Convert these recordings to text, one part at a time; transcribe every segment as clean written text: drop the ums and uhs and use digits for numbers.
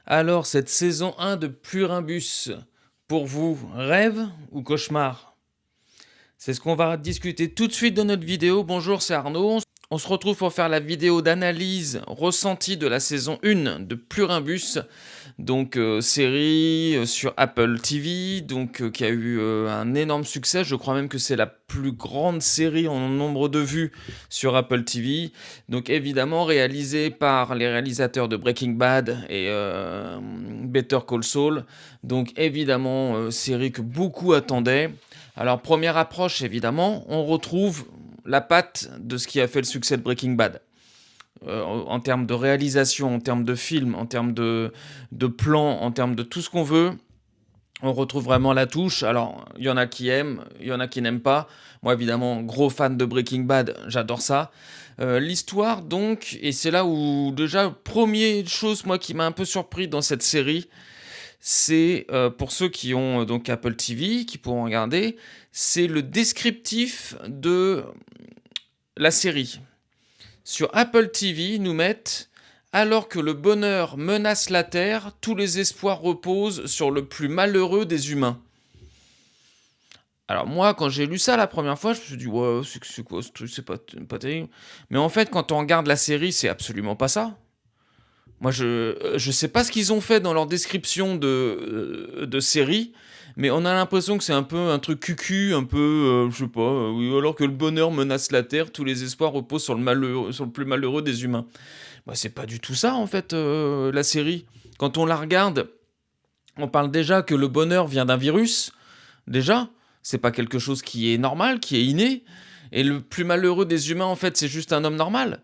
Alors, cette saison 1 de Plurimbus, pour vous, rêve ou cauchemar? C'est ce qu'on va discuter tout de suite dans notre vidéo. Bonjour, c'est Arnaud. On se retrouve pour faire la vidéo d'analyse ressentie de la saison 1 de Plurimbus, donc série sur Apple TV, qui a eu un énorme succès. Je crois même que c'est la plus grande série en nombre de vues sur Apple TV. Donc évidemment réalisée par les réalisateurs de Breaking Bad et Better Call Saul. Donc évidemment série que beaucoup attendaient. Alors première approche évidemment, on retrouve la patte de ce qui a fait le succès de Breaking Bad. En termes de réalisation, en termes de film, en termes de plan, en termes de tout ce qu'on veut, on retrouve vraiment la touche. Alors, il y en a qui aiment, il y en a qui n'aiment pas. Moi, évidemment, gros fan de Breaking Bad, j'adore ça. L'histoire, donc, et c'est là où, déjà, première chose, moi, qui m'a un peu surpris dans cette série, c'est, pour ceux qui ont donc Apple TV, qui pourront regarder, c'est le descriptif de la série. Sur Apple TV, ils nous mettent alors que le bonheur menace la Terre, tous les espoirs reposent sur le plus malheureux des humains. Alors moi, quand j'ai lu ça la première fois, je me suis dit ouais, c'est quoi ce truc, c'est pas terrible. Mais en fait, quand on regarde la série, c'est absolument pas ça. Moi, je sais pas ce qu'ils ont fait dans leur description de série, mais on a l'impression que c'est un peu un truc cucu, un peu, je sais pas, oui, alors que le bonheur menace la Terre, tous les espoirs reposent sur le plus malheureux des humains. Bah, c'est pas du tout ça, en fait, la série. Quand on la regarde, on parle déjà que le bonheur vient d'un virus. Déjà, c'est pas quelque chose qui est normal, qui est inné. Et le plus malheureux des humains, en fait, c'est juste un homme normal.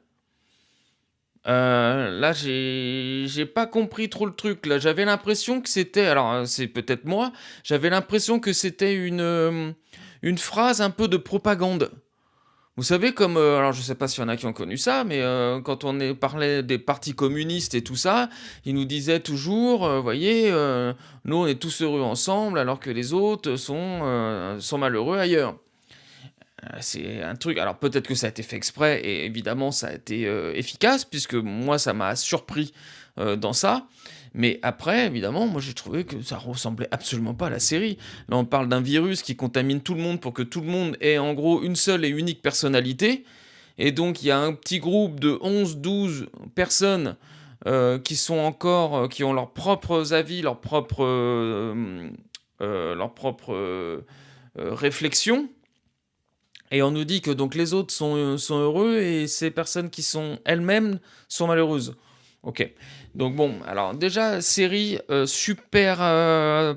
Là, j'ai pas compris trop le truc. Là, j'avais l'impression que c'était. Alors, c'est peut-être moi. J'avais l'impression que c'était une phrase un peu de propagande. Vous savez, comme, alors je sais pas s'il y en a qui ont connu ça, mais quand parlait des partis communistes et tout ça, ils nous disaient toujours, voyez, nous on est tous heureux ensemble alors que les autres sont malheureux ailleurs. C'est un truc, alors peut-être que ça a été fait exprès et évidemment ça a été efficace puisque moi ça m'a surpris dans ça. Mais après, évidemment, moi j'ai trouvé que ça ressemblait absolument pas à la série. Là, on parle d'un virus qui contamine tout le monde pour que tout le monde ait en gros une seule et unique personnalité. Et donc, il y a un petit groupe de 11, 12 personnes qui ont leurs propres avis, leurs propres réflexions. Et on nous dit que donc les autres sont heureux et ces personnes qui sont elles-mêmes sont malheureuses. Ok. Donc bon, alors déjà, série super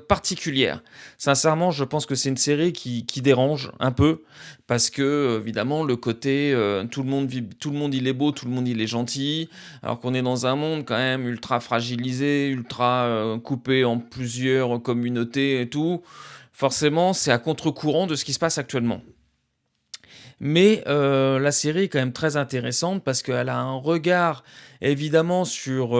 particulière. Sincèrement, je pense que c'est une série qui dérange un peu parce que évidemment le côté tout le monde il est beau, tout le monde il est gentil, alors qu'on est dans un monde quand même ultra fragilisé, ultra coupé en plusieurs communautés et tout. Forcément, c'est à contre-courant de ce qui se passe actuellement. Mais la série est quand même très intéressante parce qu'elle a un regard évidemment sur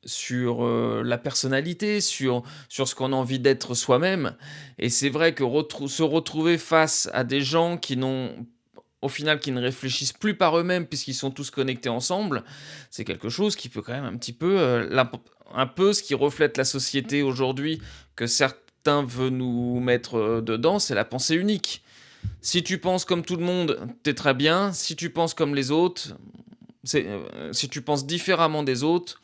la personnalité, sur ce qu'on a envie d'être soi-même. Et c'est vrai que se retrouver face à des gens qui n'ont au final qui ne réfléchissent plus par eux-mêmes puisqu'ils sont tous connectés ensemble, c'est quelque chose qui peut quand même un petit peu un peu ce qui reflète la société aujourd'hui que certains veulent nous mettre dedans, c'est la pensée unique. Si tu penses comme tout le monde, t'es très bien. Si tu penses comme les autres, si tu penses différemment des autres,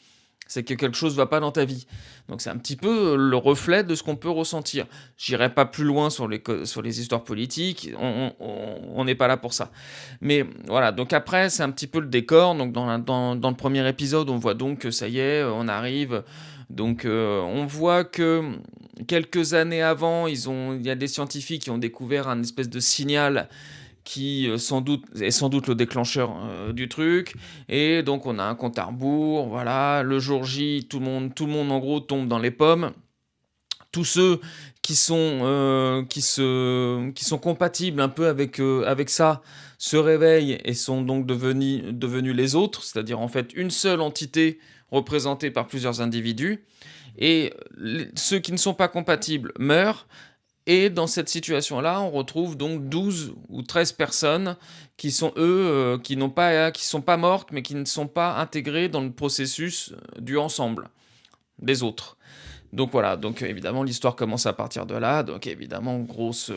c'est que quelque chose ne va pas dans ta vie. Donc c'est un petit peu le reflet de ce qu'on peut ressentir. J'irai pas plus loin sur les histoires politiques, on n'est pas là pour ça. Mais voilà, donc après c'est un petit peu le décor. Donc dans le premier épisode, on voit donc que ça y est, on arrive. Donc on voit que quelques années avant, il y a des scientifiques qui ont découvert un espèce de signal qui est sans doute le déclencheur du truc. Et donc on a un compte à rebours, voilà, le jour J, tout le monde en gros tombe dans les pommes. Tous ceux qui sont compatibles un peu avec ça se réveillent et sont donc devenus les autres, c'est-à-dire en fait une seule entité représentée par plusieurs individus. Et ceux qui ne sont pas compatibles meurent. Et dans cette situation-là, on retrouve donc 12 ou 13 personnes qui sont eux, qui sont pas mortes, mais qui ne sont pas intégrées dans le processus du ensemble. des autres. Donc voilà, donc évidemment l'histoire commence à partir de là, donc évidemment grosse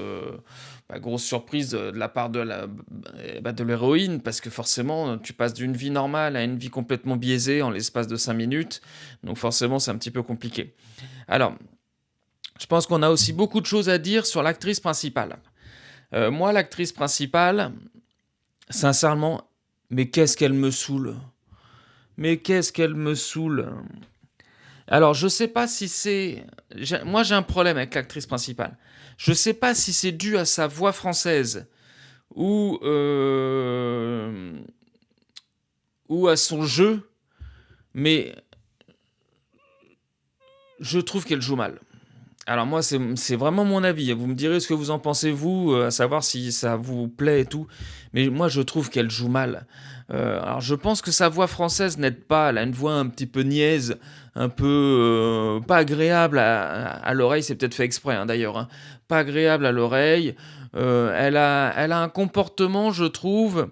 surprise de la part de l'héroïne, parce que forcément tu passes d'une vie normale à une vie complètement biaisée en l'espace de 5 minutes, donc forcément c'est un petit peu compliqué. Alors, je pense qu'on a aussi beaucoup de choses à dire sur l'actrice principale. Moi, l'actrice principale, sincèrement, mais qu'est-ce qu'elle me saoule. Mais qu'est-ce qu'elle me saoule. Alors, je sais pas si c'est... Moi, j'ai un problème avec l'actrice principale. Je sais pas si c'est dû à sa voix française ou à son jeu, mais je trouve qu'elle joue mal. Alors moi, c'est vraiment mon avis. Vous me direz ce que vous en pensez, vous, à savoir si ça vous plaît et tout. Mais moi, je trouve qu'elle joue mal. Alors je pense que sa voix française n'aide pas. Elle a une voix un petit peu niaise, un peu pas agréable à l'oreille. C'est peut-être fait exprès, hein, d'ailleurs. Hein. Pas agréable à l'oreille. Elle a un comportement, je trouve,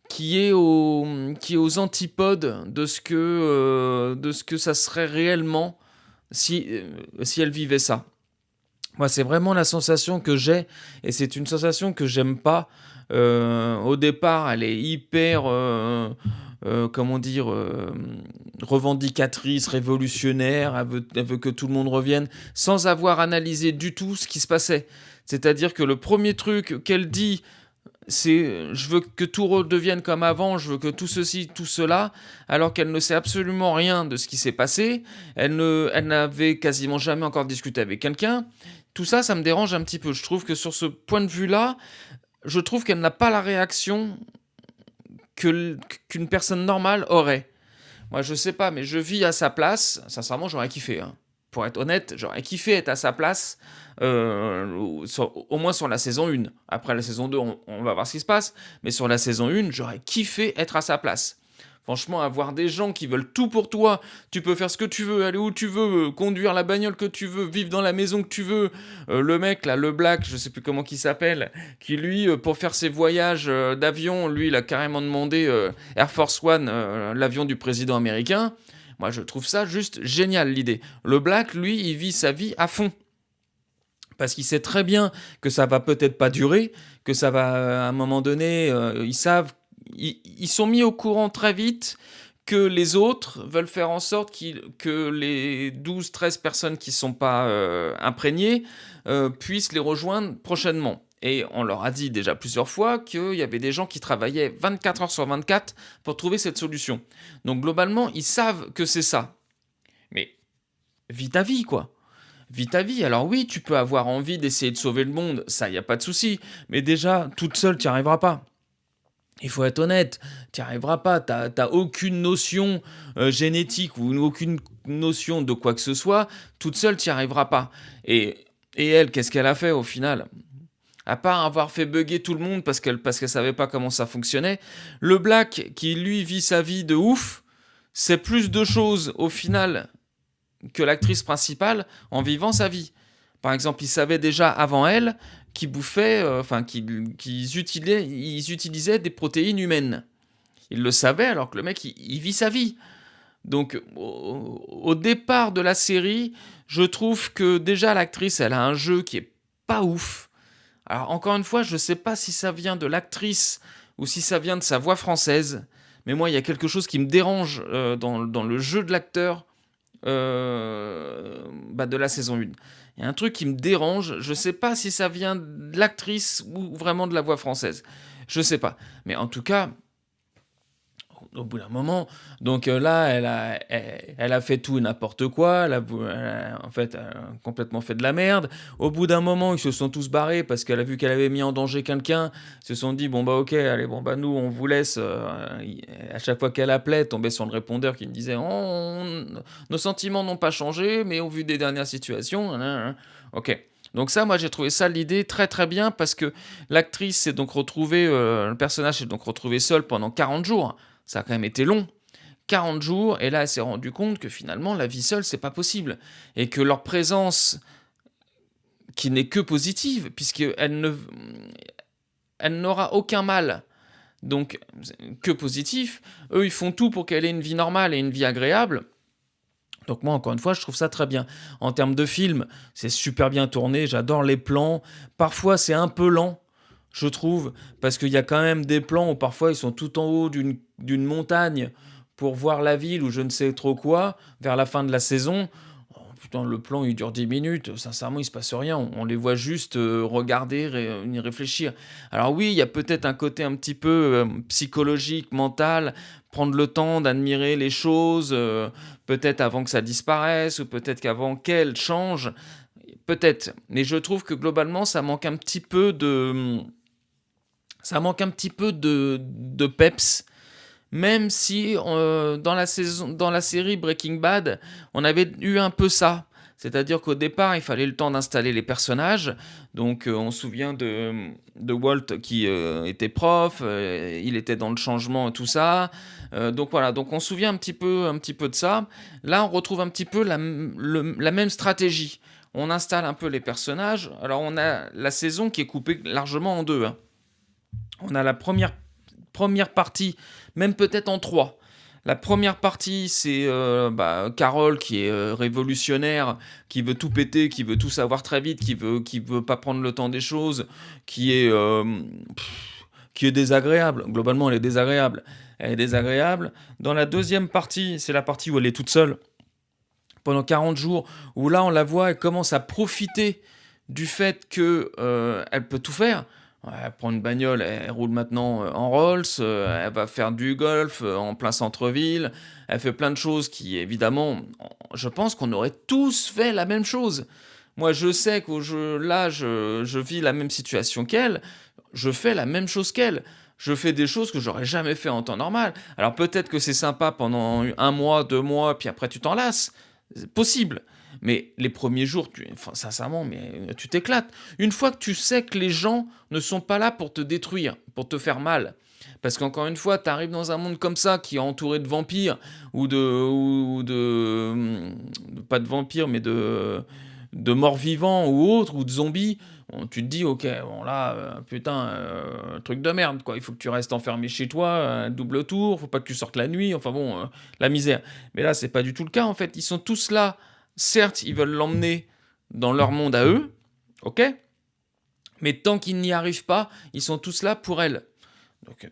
qui est aux antipodes de ce que ça serait réellement si elle vivait ça. Moi, c'est vraiment la sensation que j'ai, et c'est une sensation que j'aime pas. Au départ, elle est hyper, comment dire, revendicatrice, révolutionnaire. Elle veut que tout le monde revienne, sans avoir analysé du tout ce qui se passait. C'est-à-dire que le premier truc qu'elle dit, c'est je veux que tout redevienne comme avant, je veux que tout ceci, tout cela, alors qu'elle ne sait absolument rien de ce qui s'est passé. Elle n'avait quasiment jamais encore discuté avec quelqu'un. Tout ça, ça me dérange un petit peu. Je trouve que sur ce point de vue-là, je trouve qu'elle n'a pas la réaction qu'une personne normale aurait. Moi, je sais pas, mais je vis à sa place. Sincèrement, j'aurais kiffé. Hein. Pour être honnête, j'aurais kiffé être à sa place, au moins sur la saison 1. Après la saison 2, on va voir ce qui se passe. Mais sur la saison 1, j'aurais kiffé être à sa place. Franchement, avoir des gens qui veulent tout pour toi, tu peux faire ce que tu veux, aller où tu veux, conduire la bagnole que tu veux, vivre dans la maison que tu veux. Le mec, là, le Black, je sais plus comment il s'appelle, qui lui, pour faire ses voyages d'avion, lui, il a carrément demandé Air Force One, l'avion du président américain. Moi, je trouve ça juste génial, l'idée. Le Black, lui, il vit sa vie à fond. Parce qu'il sait très bien que ça va peut-être pas durer, que ça va, à un moment donné, ils sont mis au courant très vite que les autres veulent faire en sorte que les 12-13 personnes qui ne sont pas imprégnées puissent les rejoindre prochainement. Et on leur a dit déjà plusieurs fois qu'il y avait des gens qui travaillaient 24 heures sur 24 pour trouver cette solution. Donc globalement, ils savent que c'est ça. Mais vis ta vie, quoi. Vis ta vie. Alors oui, tu peux avoir envie d'essayer de sauver le monde, ça, il n'y a pas de souci. Mais déjà, toute seule, tu n'y arriveras pas. Il faut être honnête, tu n'y arriveras pas, t'as aucune notion génétique ou aucune notion de quoi que ce soit, toute seule tu n'y arriveras pas. Et elle, qu'est-ce qu'elle a fait au final? À part avoir fait bugger tout le monde parce qu'elle savait pas comment ça fonctionnait, le Black qui lui vit sa vie de ouf, c'est plus de choses au final que l'actrice principale en vivant sa vie. Par exemple, il savait déjà avant elle qu'ils bouffaient, qu'ils utilisaient des protéines humaines. Il le savait alors que le mec, il vit sa vie. Donc, au départ de la série, je trouve que déjà l'actrice, elle a un jeu qui est pas ouf. Alors, encore une fois, je sais pas si ça vient de l'actrice ou si ça vient de sa voix française. Mais moi, il y a quelque chose qui me dérange dans le jeu de l'acteur de la saison 1. Il y a un truc qui me dérange, je sais pas si ça vient de l'actrice ou vraiment de la voix française. Je sais pas. Mais en tout cas, au bout d'un moment, donc là, elle a fait tout et n'importe quoi, en fait, elle a complètement fait de la merde. Au bout d'un moment, ils se sont tous barrés parce qu'elle a vu qu'elle avait mis en danger quelqu'un. Ils se sont dit, bon bah ok, allez, bon bah nous, on vous laisse. À chaque fois qu'elle appelait, tombait sur le répondeur qui me disait, nos sentiments n'ont pas changé, mais au vu des dernières situations, ok. Donc ça, moi, j'ai trouvé ça l'idée très très bien parce que l'actrice s'est donc retrouvée, le personnage s'est donc retrouvé seul pendant 40 jours. Ça a quand même été long. 40 jours, et là, elle s'est rendue compte que finalement, la vie seule, c'est pas possible. Et que leur présence, qui n'est que positive, puisqu'elle n'aura aucun mal, donc que positif, eux, ils font tout pour qu'elle ait une vie normale et une vie agréable. Donc moi, encore une fois, je trouve ça très bien. En termes de film, c'est super bien tourné, j'adore les plans. Parfois, c'est un peu lent, je trouve, parce qu'il y a quand même des plans où parfois ils sont tout en haut d'une montagne pour voir la ville ou je ne sais trop quoi, vers la fin de la saison. Oh, putain, le plan, il dure 10 minutes, sincèrement, il se passe rien. On les voit juste regarder, y réfléchir. Alors oui, il y a peut-être un côté un petit peu psychologique, mental, prendre le temps d'admirer les choses, peut-être avant que ça disparaisse, ou peut-être qu'avant qu'elles changent, peut-être. Mais je trouve que globalement, ça manque un petit peu de peps, même si dans la série Breaking Bad, on avait eu un peu ça. C'est-à-dire qu'au départ, il fallait le temps d'installer les personnages. Donc, on se souvient de Walt qui était prof, il était dans le changement et tout ça. Donc voilà, donc on se souvient un petit peu de ça. Là, on retrouve un petit peu la même stratégie. On installe un peu les personnages. Alors, on a la saison qui est coupée largement en deux, hein. On a la première partie, même peut-être en trois. La première partie, c'est Carole qui est révolutionnaire, qui veut tout péter, qui veut tout savoir très vite, qui veut pas prendre le temps des choses, qui est, qui est désagréable. Globalement, elle est désagréable. Elle est désagréable. Dans la deuxième partie, c'est la partie où elle est toute seule pendant 40 jours, où là, on la voit, elle commence à profiter du fait que elle peut tout faire. Ouais, elle prend une bagnole, elle roule maintenant en Rolls, elle va faire du golf en plein centre-ville, elle fait plein de choses qui, évidemment, je pense qu'on aurait tous fait la même chose. Moi, je sais là, je vis la même situation qu'elle, je fais la même chose qu'elle. Je fais des choses que j'aurais jamais fait en temps normal. Alors peut-être que c'est sympa pendant un mois, 2 mois, puis après tu t'en lasses. C'est possible. Mais les premiers jours, enfin, sincèrement, mais tu t'éclates. Une fois que tu sais que les gens ne sont pas là pour te détruire, pour te faire mal, parce qu'encore une fois, tu arrives dans un monde comme ça, qui est entouré de vampires, pas de vampires, mais de morts vivants ou autres, ou de zombies, bon, tu te dis, ok, bon là, putain, truc de merde, quoi. Il faut que tu restes enfermé chez toi, double tour, faut pas que tu sortes la nuit, enfin bon, la misère. Mais là, c'est pas du tout le cas, en fait. Ils sont tous là. Certes, ils veulent l'emmener dans leur monde à eux, ok? Mais tant qu'ils n'y arrivent pas, ils sont tous là pour elle. Donc,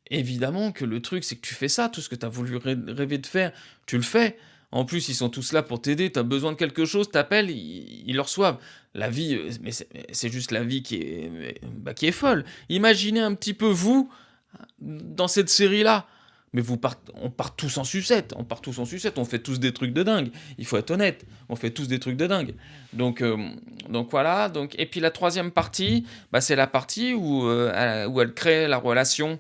évidemment que le truc, c'est que tu fais ça, tout ce que tu as voulu rêver de faire, tu le fais. En plus, ils sont tous là pour t'aider, tu as besoin de quelque chose, t'appelles, ils le reçoivent. La vie, mais c'est juste la vie qui est folle. Imaginez un petit peu vous, dans cette série-là. Mais on part tous en sucette, on fait tous des trucs de dingue. Il faut être honnête, on fait tous des trucs de dingue. Donc voilà. Et puis la troisième partie, c'est la partie où elle crée la relation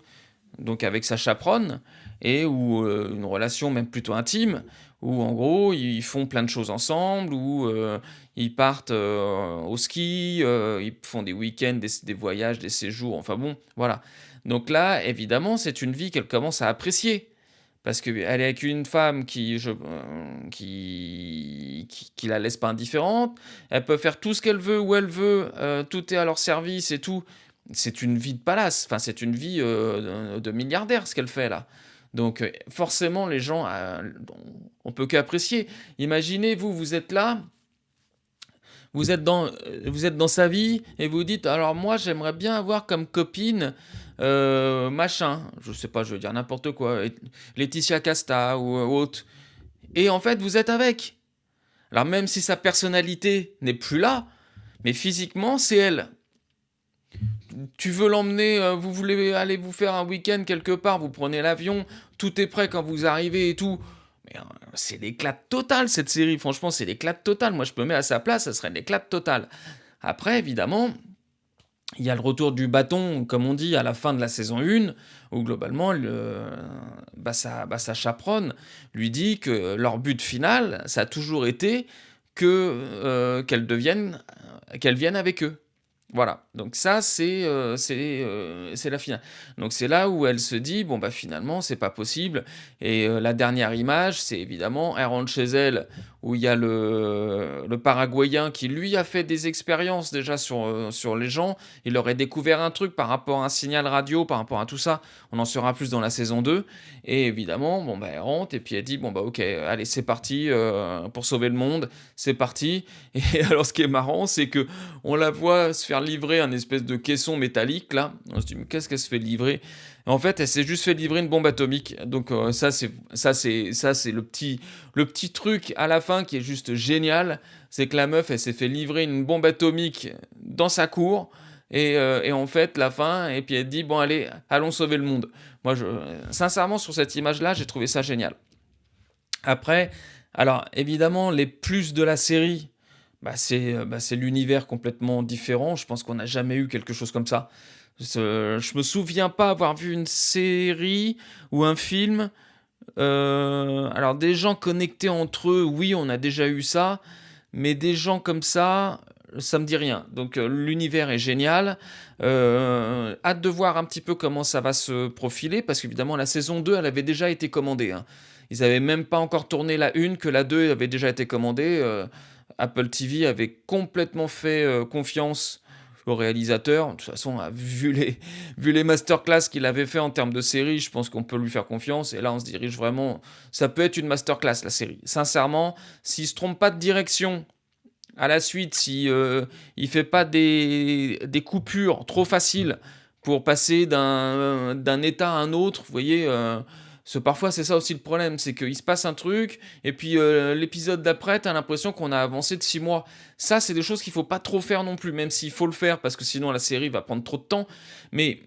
donc avec sa chaperonne, et où une relation même plutôt intime, où en gros ils font plein de choses ensemble, où ils partent au ski, ils font des week-ends, des voyages, des séjours, enfin bon, voilà. Donc là, évidemment, c'est une vie qu'elle commence à apprécier. Parce qu'elle est avec une femme qui la laisse pas indifférente. Elle peut faire tout ce qu'elle veut, où elle veut. Tout est à leur service et tout. C'est une vie de palace. Enfin, c'est une vie de milliardaire, ce qu'elle fait là. Donc, forcément, les gens, on peut qu'apprécier. Imaginez, vous êtes là, vous êtes dans sa vie et vous dites, alors moi, j'aimerais bien avoir comme copine machin, je sais pas, je veux dire n'importe quoi, Laetitia Casta ou autre. Et en fait, vous êtes avec. Alors même si sa personnalité n'est plus là, mais physiquement, c'est elle. Tu veux l'emmener, vous voulez aller vous faire un week-end quelque part, vous prenez l'avion, tout est prêt quand vous arrivez et tout. Mais c'est l'éclat total cette série, franchement, c'est l'éclat total. Moi, je me mets à sa place, ça serait l'éclat total. Après, évidemment, il y a le retour du bâton, comme on dit, à la fin de la saison 1, où globalement, sa chaperonne lui dit que leur but final, ça a toujours été qu'elle vienne avec eux. Voilà, donc ça c'est la finale. Donc c'est là où elle se dit: «Bon, bah, finalement, c'est pas possible» et la dernière image, c'est évidemment, elle rentre chez elle où il y a le Paraguayen qui, lui, a fait des expériences déjà sur les gens. Il aurait découvert un truc par rapport à un signal radio, par rapport à tout ça. On en saura plus dans la saison 2 et évidemment, bon, bah, elle rentre et puis elle dit: «Bon, bah, OK, allez, c'est parti, pour sauver le monde, c'est parti» et alors ce qui est marrant, c'est que on la voit se faire livrer un espèce de caisson métallique là. On se dit: «Mais qu'est-ce qu'elle se fait livrer?» En fait, elle s'est juste fait livrer une bombe atomique. Donc ça c'est le petit truc à la fin qui est juste génial. C'est que la meuf, elle s'est fait livrer une bombe atomique dans sa cour et en fait, la fin et puis elle dit: «Bon allez, allons sauver le monde». Moi je sincèrement sur cette image-là, j'ai trouvé ça génial. Après, alors évidemment, les plus de la série, c'est l'univers complètement différent. Je pense qu'on n'a jamais eu quelque chose comme ça. Je me souviens pas avoir vu une série ou un film, alors des gens connectés entre eux, oui, on a déjà eu ça, mais des gens comme ça me dit rien. Donc l'univers est génial. Hâte de voir un petit peu comment ça va se profiler parce qu'évidemment la saison 2, elle avait déjà été commandée, hein. Ils avaient même pas encore tourné la 1 que la 2 avait déjà été commandée, Apple TV avait complètement fait, confiance au réalisateur. De toute façon, vu les masterclass qu'il avait fait en termes de série, je pense qu'on peut lui faire confiance et là, on se dirige vraiment ça peut être une masterclass la série. Sincèrement, s'il se trompe pas de direction à la suite, si il fait pas des coupures trop faciles pour passer d'un état à un autre, vous voyez, parfois c'est ça aussi le problème, c'est qu'il se passe un truc et puis l'épisode d'après, tu as l'impression qu'on a avancé de 6 mois. Ça, c'est des choses qu'il faut pas trop faire non plus, même s'il faut le faire parce que sinon la série va prendre trop de temps. Mais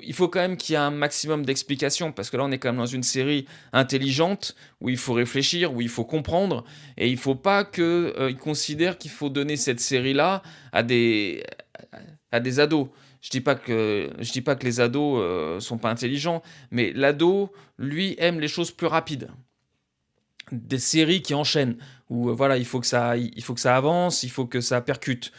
il faut quand même qu'il y ait un maximum d'explications parce que là on est quand même dans une série intelligente où il faut réfléchir, où il faut comprendre et il faut pas que ils considèrent qu'il faut donner cette série là à des ados. Je dis pas que les ados sont pas intelligents, mais l'ado lui aime les choses plus rapides. Des séries qui enchaînent où voilà, il faut que ça avance, il faut que ça percute.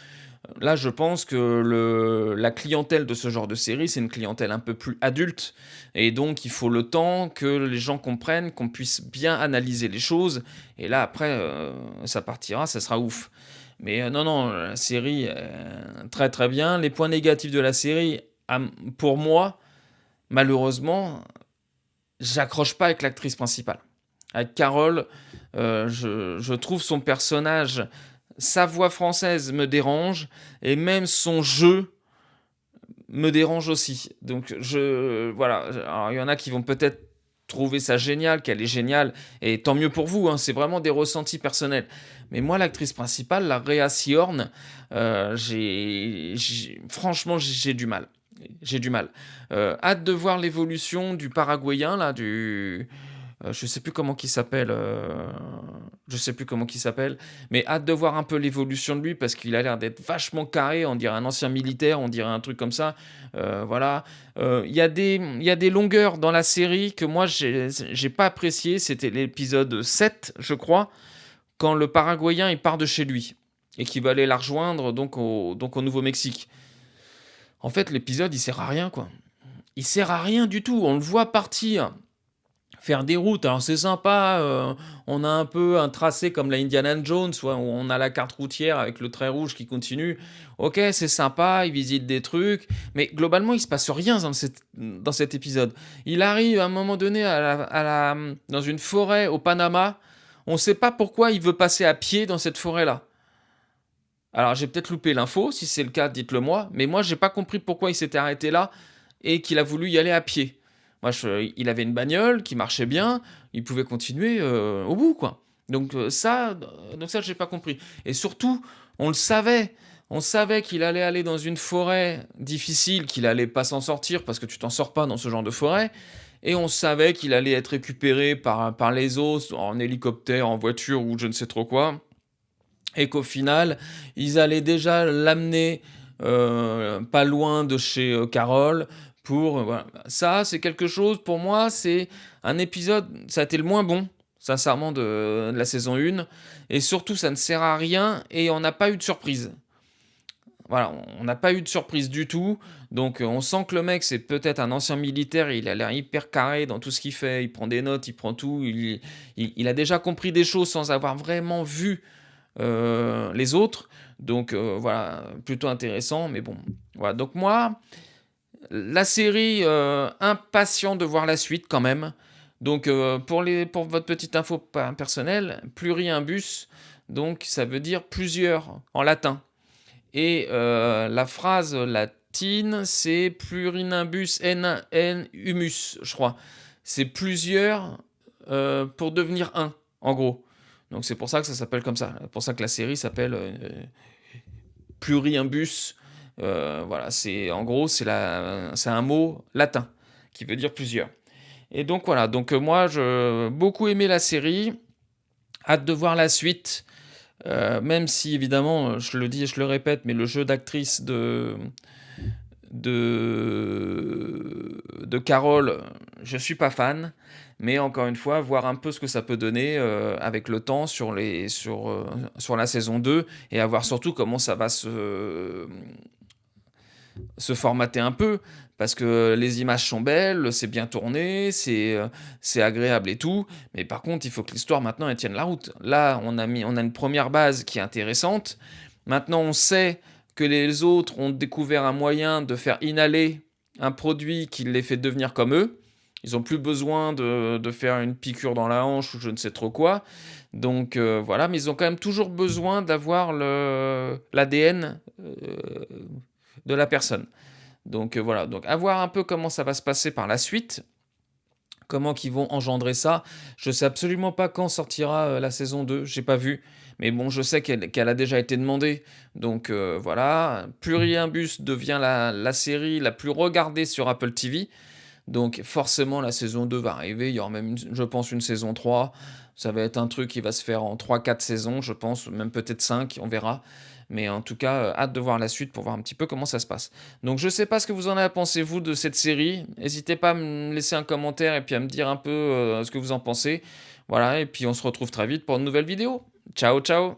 Là, je pense que la clientèle de ce genre de série, c'est une clientèle un peu plus adulte. Et donc, il faut le temps que les gens comprennent, qu'on puisse bien analyser les choses. Et là, après, ça partira, ça sera ouf. Mais non, non, la série, très très bien. Les points négatifs de la série, pour moi, malheureusement, j'accroche pas avec l'actrice principale. Avec Carole, je trouve son personnage, sa voix française me dérange, et même son jeu me dérange aussi. Donc voilà, alors il y en a qui vont peut-être trouver ça génial, qu'elle est géniale, et tant mieux pour vous, hein, c'est vraiment des ressentis personnels. Mais moi, l'actrice principale, la Rhea Seehorn, franchement, j'ai du mal. J'ai du mal. Hâte de voir l'évolution du Paraguayen, là, je sais plus comment qu'il s'appelle, je sais plus comment qu'il s'appelle, mais hâte de voir un peu l'évolution de lui parce qu'il a l'air d'être vachement carré, on dirait un ancien militaire, on dirait un truc comme ça, voilà. Il y a des longueurs dans la série que moi j'ai pas apprécié, c'était l'épisode 7, je crois, quand le Paraguayen il part de chez lui et qu'il va aller la rejoindre donc au Nouveau-Mexique. En fait, l'épisode il sert à rien, quoi. Il sert à rien du tout, on le voit partir faire des routes. Alors c'est sympa, on a un peu un tracé comme la Indiana Jones, où on a la carte routière avec le trait rouge qui continue. Ok, c'est sympa, il visite des trucs, mais globalement il se passe rien dans cet épisode. Il arrive à un moment donné dans une forêt au Panama, on ne sait pas pourquoi il veut passer à pied dans cette forêt-là. Alors j'ai peut-être loupé l'info, si c'est le cas, dites-le moi, mais moi j'ai pas compris pourquoi il s'était arrêté là et qu'il a voulu y aller à pied. Moi, il avait une bagnole qui marchait bien, il pouvait continuer au bout, quoi. Donc ça, j'ai pas compris. Et surtout, on savait qu'il allait aller dans une forêt difficile, qu'il allait pas s'en sortir parce que tu t'en sors pas dans ce genre de forêt. Et on savait qu'il allait être récupéré par les autres en hélicoptère, en voiture ou je ne sais trop quoi. Et qu'au final, ils allaient déjà l'amener pas loin de chez Carole pour voilà. Ça, c'est quelque chose pour moi, c'est un épisode, ça a été le moins bon, sincèrement, de la saison 1, et surtout, ça ne sert à rien et on n'a pas eu de surprise. voilà, on n'a pas eu de surprise du tout. Donc, on sent que le mec, c'est peut-être un ancien militaire, il a l'air hyper carré dans tout ce qu'il fait, il prend des notes, il prend tout, il a déjà compris des choses sans avoir vraiment vu, les autres. Donc, voilà, plutôt intéressant, mais bon, voilà. Donc moi, la série, impatient de voir la suite quand même. Donc, pour votre petite info personnelle, pluriimbus, donc ça veut dire plusieurs en latin. Et la phrase latine, c'est plurinimbus en humus, je crois. C'est plusieurs pour devenir un, en gros. Donc c'est pour ça que ça s'appelle comme ça. C'est pour ça que la série s'appelle pluriimbus. Voilà, c'est en gros c'est un mot latin qui veut dire plusieurs. Et donc voilà, donc moi je beaucoup aimé la série, hâte de voir la suite. Même si évidemment, je le dis et je le répète, mais le jeu d'actrice de Carole, je suis pas fan. Mais encore une fois, voir un peu ce que ça peut donner avec le temps sur la saison 2 et à voir surtout comment ça va se formater un peu, parce que les images sont belles, c'est bien tourné, c'est agréable et tout, mais par contre, il faut que l'histoire maintenant elle tienne la route. Là, on a une première base qui est intéressante. Maintenant, on sait que les autres ont découvert un moyen de faire inhaler un produit qui les fait devenir comme eux. Ils n'ont plus besoin de faire une piqûre dans la hanche ou je ne sais trop quoi. Donc voilà, mais ils ont quand même toujours besoin d'avoir l'ADN de la personne. Donc voilà, donc à voir un peu comment ça va se passer par la suite, comment qu'ils vont engendrer ça. Je sais absolument pas quand sortira la saison 2, j'ai pas vu, mais bon, je sais qu'elle a déjà été demandée. Donc voilà, Pluriimbus devient la série la plus regardée sur Apple TV. Donc forcément, la saison 2 va arriver, il y aura même, je pense, une saison 3. Ça va être un truc qui va se faire en 3-4 saisons, je pense, même peut-être 5, on verra. Mais en tout cas, hâte de voir la suite pour voir un petit peu comment ça se passe. Donc je sais pas ce que vous en avez pensé, vous, de cette série. N'hésitez pas à me laisser un commentaire et puis à me dire un peu ce que vous en pensez. Voilà, et puis on se retrouve très vite pour une nouvelle vidéo. Ciao, ciao!